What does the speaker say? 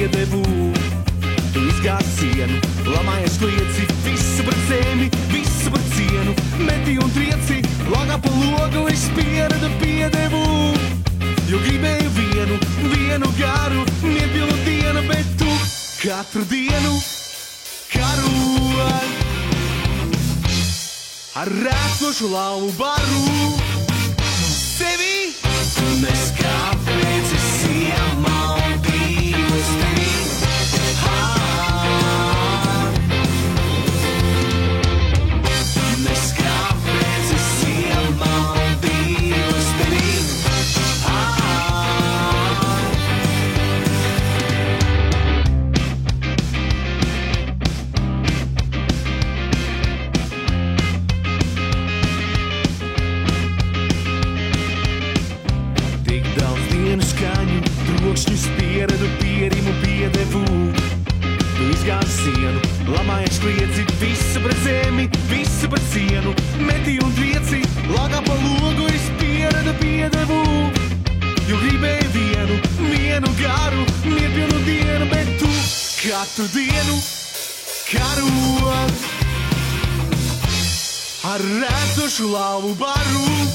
piedevu. Tu izgāzi sienu, lamājies kliedzi, visu par zemi, visu par cienu. Meti un trieci, logā pa logu, es pieradu piedevu. Jo gribēju vienu garu, mierpilnu dienu, bet tu katru dienu karo ar rēcošu lauvu baru. Sevi mēs kāpēc esi amaldījus tevi. Mēs kāpēc esi amaldījus tevi. Skaņu, trokšņus pieradu, pierimu piedevu. Tu izgāzi sienu, lamājies kliedzi, visu par zemi, visu par cienu. Meti un trieci, logā pa logu, es pieradu piedevu. Jo gribēju vienu garu, mierpilnu dienu, bet tu katru dienu karo ar rēcošu lauvu baru.